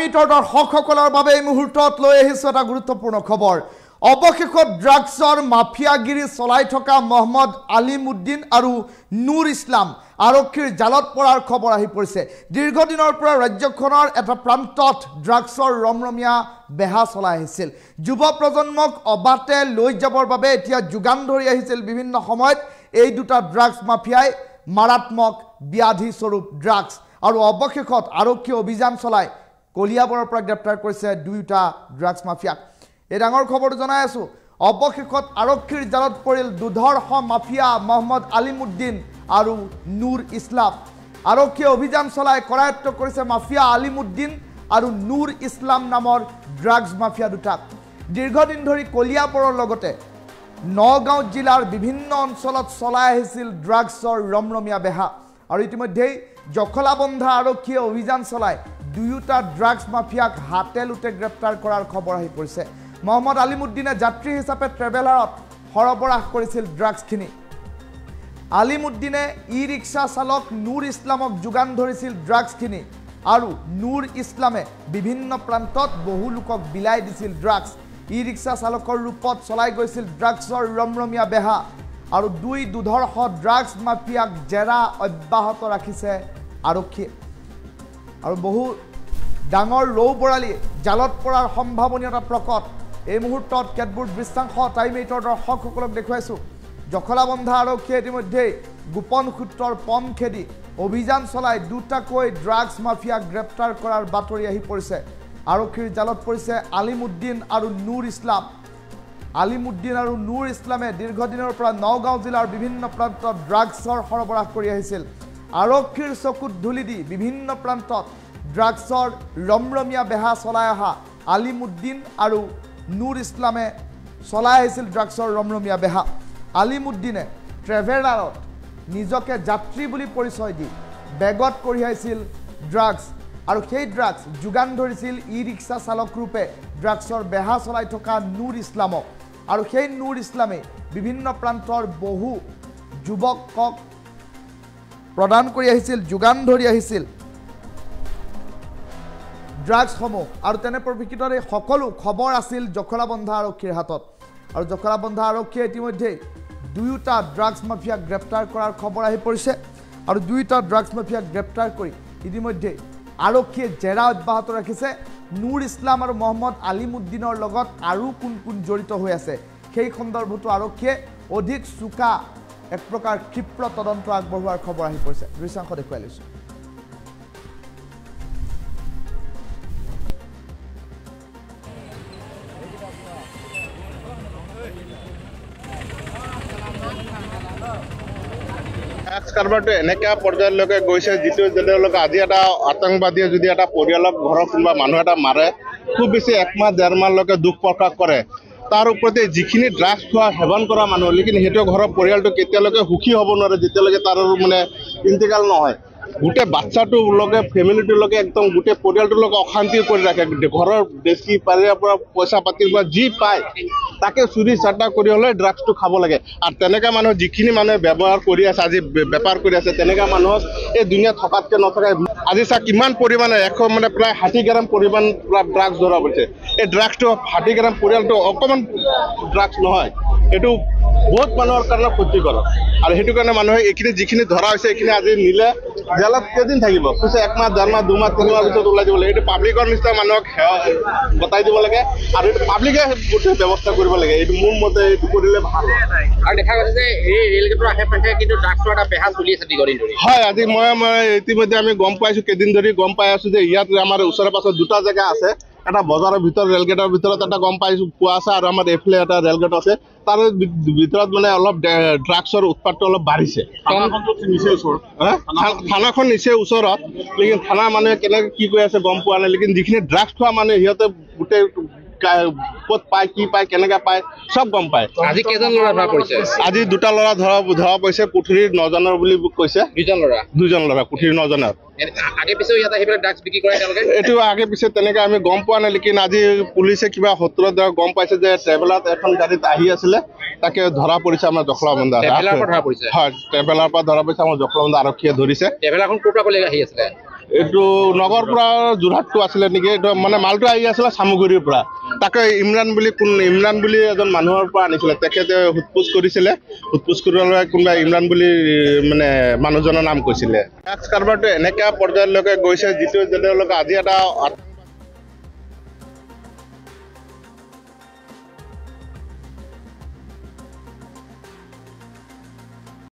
টাইমিটৰ দৰ্শকসকলৰ বাবে এই মুহূৰ্তত লৈ আহিছোঁ এটা গুৰুত্বপূৰ্ণ খবৰ। অৱশেষত ড্ৰাগছৰ মাফিয়াগিৰি চলাই থকা মহম্মদ আলিমুদ্দিন আৰু নুৰ ইছলাম আৰক্ষীৰ জালত পৰাৰ খবৰ আহি পৰিছে। দীৰ্ঘদিনৰ পৰা ৰাজ্যখনৰ এটা প্ৰান্তত ড্ৰাগছৰ ৰমৰমীয়া বেহা চলাই আহিছিল। যুৱ প্ৰজন্মক অবাতে লৈ যাবৰ বাবে এতিয়া যোগান ধৰি আহিছিল বিভিন্ন সময়ত এই দুটা ড্ৰাগছ মাফিয়াই মাৰাত্মক ব্যাধি স্বৰূপ ড্ৰাগছ। আৰু অৱশেষত আৰক্ষীয়ে অভিযান চলাই কলিয়াবৰৰ পৰা গ্ৰেপ্তাৰ কৰিছে দুয়োটা ড্ৰাগছ মাফিয়াক। এই ডাঙৰ খবৰটো জনাই আছোঁ। অৱশেষত আৰক্ষীৰ জালত পৰিল দুধৰ্ষ মাফিয়া মহম্মদ আলিমুদ্দিন আৰু নুৰ ইছলাম। আৰক্ষীয়ে অভিযান চলাই কৰায়ত্ব কৰিছে মাফিয়া আলিমুদ্দিন আৰু নুৰ ইছলাম নামৰ ড্ৰাগছ মাফিয়া দুটাক। দীৰ্ঘদিন ধৰি কলিয়াবৰৰ লগতে নগাঁও জিলাৰ বিভিন্ন অঞ্চলত চলাই আহিছিল ড্ৰাগছৰ ৰমৰমীয়া বেহা। আৰু ইতিমধ্যেই জখলাবন্ধা আৰক্ষীয়ে অভিযান চলাই দুয়োটা ড্ৰাগছ মাফিয়াক হাতে লোটে গ্ৰেপ্তাৰ কৰাৰ খবৰ আহি পৰিছে। মহম্মদ আলিমুদ্দিনে যাত্ৰী হিচাপে ট্ৰেভেলাৰত সৰবৰাহ কৰিছিল ড্ৰাগছখিনি। আলিমুদ্দিনে ই ৰিক্সা চালক নুৰ ইছলামক যোগান ধৰিছিল ড্ৰাগছখিনি আৰু নুৰ ইছলামে বিভিন্ন প্ৰান্তত বহু লোকক বিলাই দিছিল ড্ৰাগছ। ই ৰিক্সা চালকৰ ৰূপত চলাই গৈছিল ড্ৰাগছৰ ৰমৰমীয়া বেহা। আৰু দুই দুধৰ্ষ ড্ৰাগছ মাফিয়াক জেৰা অব্যাহত ৰাখিছে আৰক্ষীয়ে। আৰু বহু ডাঙৰ ৰৌ বৰালি জালত পৰাৰ সম্ভাৱনীয়তা প্ৰকট। এই মুহূৰ্তত কেতবোৰ দৃশ্যাংশ টাইম-8ৰ দৰ্শকসকলক দেখুৱাইছোঁ। জখলাবন্ধা আৰক্ষীয়ে ইতিমধ্যেই গোপন সূত্ৰৰ পম খেদি অভিযান চলাই দুটাকৈ ড্ৰাগছ মাফিয়াক গ্ৰেপ্তাৰ কৰাৰ বাতৰি আহি পৰিছে। আৰক্ষীৰ জালত পৰিছে আলিমুদ্দিন আৰু নুৰ ইছলাম। আলিমুদ্দিন আৰু নুৰ ইছলামে দীৰ্ঘদিনৰ পৰা নগাঁও জিলাৰ বিভিন্ন প্ৰান্তত ড্ৰাগছৰ সৰবৰাহ কৰি আহিছিল। আৰক্ষীৰ চকুত ধূলি দি বিভিন্ন প্ৰান্তত ড্ৰাগছৰ ৰমৰমীয়া বেহা চলাই অহা আলিমুদ্দিন আৰু নুৰ ইছলামে চলাই আহিছিল ড্ৰাগছৰ ৰমৰমীয়া বেহা। আলিমুদ্দিনে ট্ৰেভেলাৰত নিজকে যাত্ৰী বুলি পৰিচয় দি বেগত কঢ়িয়াইছিল ড্ৰাগছ আৰু সেই ড্ৰাগছ যোগান ধৰিছিল ই ৰিক্সা চালক ৰূপে ড্ৰাগছৰ বেহা চলাই থকা নুৰ ইছলামক। আৰু সেই নুৰ ইছলামে বিভিন্ন প্ৰান্তৰ বহু যুৱকক প্ৰদান কৰি আহিছিল, যোগান ধৰি আহিছিল ড্ৰাগছসমূহ। আৰু তেনে পৰিপ্ৰেক্ষিতত এই সকলো খবৰ আছিল জখলাবন্ধা আৰক্ষীৰ হাতত। আৰু জখলাবন্ধা আৰক্ষীয়ে ইতিমধ্যেই দুয়োটা ড্ৰাগছ মাফিয়াক গ্ৰেপ্তাৰ কৰাৰ খবৰ আহি পৰিছে। আৰু দুয়োটা ড্ৰাগছ মাফিয়াক গ্ৰেপ্তাৰ কৰি ইতিমধ্যেই আৰক্ষীয়ে জেৰা অব্যাহত ৰাখিছে। নুৰ ইছলাম আৰু মহম্মদ আলিমুদ্দিনৰ লগত আৰু কোন কোন জড়িত হৈ আছে সেই সন্দৰ্ভতো আৰক্ষীয়ে অধিক চোকা এক প্ৰকাৰ ক্ষিপ্ৰ তদন্ত আগবঢ়োৱাৰ খবৰ আহি পৰিছে। দৃশ্যাংশ দেখুৱাই লৈছোঁ। ড্ৰাগছ কাৰবাৰটো এনেকুৱা পৰ্যায়লৈকে গৈছে যিটো যেনেকৈ আজি এটা আতংকবাদীয়ে যদি এটা পৰিয়ালক ঘৰৰ কোনোবা মানুহ এটা মাৰে, খুব বেছি একমাহ ডেৰ মাহলৈকে দুখ প্ৰকাশ কৰে। তাৰ ওপৰতে যিখিনি ড্ৰাগছ খোৱা সেৱন কৰা মানুহ, লেকিন সেইটো ঘৰৰ পৰিয়ালটো কেতিয়ালৈকে সুখী হ'ব নোৱাৰে যেতিয়ালৈকে তাৰ মানে ইন্তিকাল নহয়। গোটেই বাচ্চাটোৰ লগে ফেমিলিটোৰ লগে একদম গোটেই পৰিয়ালটোৰ লগে অশান্তি কৰি ৰাখে। ঘৰৰ বেছি পাৰিয়াৰ পৰা পইচা পাতিৰ পৰা যি পায় তাকে চুৰি চাটা কৰি হ'লে ড্ৰাগছটো খাব লাগে। আৰু তেনেকুৱা মানুহ যিখিনি মানুহে ব্যৱহাৰ কৰি আছে, আজি বেপাৰ কৰি আছে, তেনেকুৱা মানুহক এই দুনিয়াত থকাতকৈ নথকাই। আজি চা কিমান পৰিমাণে মানে প্ৰায় 60 গ্ৰাম পৰিমাণ ড্ৰাগছ ধৰা পৰিছে। এই ড্ৰাগছটো 60 গ্ৰাম পৰিয়ালটো অকণমান ড্ৰাগছ নহয়, এইটো বহুত মানুহৰ কাৰণে ক্ষতিকৰ। আৰু সেইটো কাৰণে মানুহে এইখিনি যিখিনি ধৰা হৈছে এইখিনি আজি নিলে জেলত কেইদিন থাকিব, কৈছে একমাহ ডেৰ মাহ 2 মাহ 3 মাহৰ পিছত ওলাই দিব লাগে। এইটো পাব্লিকৰ নিচিনা মানুহক গতাই দিব লাগে আৰু এইটো পাব্লিকে গোটেই ব্যৱস্থা কৰিব লাগে। এইটো মোৰ মতে এইটো কৰিলে ভাল। আৰু দেখা গৈছে যে এই ৰেলগেটৰ আশে পাশে কিন্তু ড্ৰাগছৰ এটা বেহা চলি আছে দীৰ্ঘদিন ধৰি। হয়, আজি মই ইতিমধ্যে আমি গম পাইছোঁ, কেইদিন ধৰি গম পাই আছোঁ যে ইয়াত আমাৰ ওচৰে পাছৰে দুটা জেগা আছে। এটা বজাৰৰ ভিতৰত ৰেলগেটৰ ভিতৰত এটা গম পাইছোঁ পোৱা আছে আৰু আমাৰ এইফালে এটা ৰেলগেট আছে। তাৰ ভিতৰত মানে অলপ ড্ৰাগছৰ উৎপাতটো অলপ বাঢ়িছে। থানাখন নিচে ওচৰত, লেকিন থানা মানুহে কেনেকৈ কি কৰি আছে গম পোৱা নাই। লেকিন যিখিনি ড্ৰাগছ খোৱা মানুহে সিহঁতে গোটেই ক'ত পায়, কি পায়, কেনেকৈ পায় চব গম পায়। আজি কেইজন ল'ৰা ধৰা পৰিছে? আজি দুটা ল'ৰা ধৰা পৰিছে, পুথুৰীৰ 9জনৰ বুলি কৈছে। 2জন ল'ৰা পুথুৰীৰ 9জনৰ। আগে পিছে ইয়াত আহি পেলাই ড্ৰাগছ বিক্ৰী কৰে তেওঁলোকে? এইটো আগে পিছে তেনেকৈ আমি গম পোৱা নাই, লেকিন আজি পুলিচে কিবা সূত্ৰৰ দ্বাৰা গম পাইছে যে ট্ৰেভেলাৰত এখন গাড়ীত আহি আছিলে, তাকে ধৰা পৰিছে আমাৰ জখলাবন্ধা। ট্ৰেভেলাৰৰ পৰা ধৰা পৰিছে? হয়, ট্ৰেভেলাৰৰ পৰা ধৰা পৰিছে, আমাৰ জখলাবন্ধা আৰক্ষীয়ে ধৰিছে। ট্ৰেভেলাৰখন ক'ৰ পৰা ক'লে আহি আছিলে? এইটো নগৰ পৰা যোৰহাটটো আছিলে নেকি এইটো মানে মালটো আহি আছিলে চামুগুৰিৰ পৰা তাকে ইমৰান বুলি এজন মানুহৰ পৰা আনিছিলে তেখেতে হুটপুচ কৰিছিলে হুটপুচ কৰিবলৈ কোনোবা ইমৰান বুলি মানে মানুহজনৰ নাম কৈছিলে ড্ৰাগছ কাৰবাৰটো এনেকুৱা পৰ্যায়লৈকে গৈছে যিটো তেওঁলোকে আজি এটা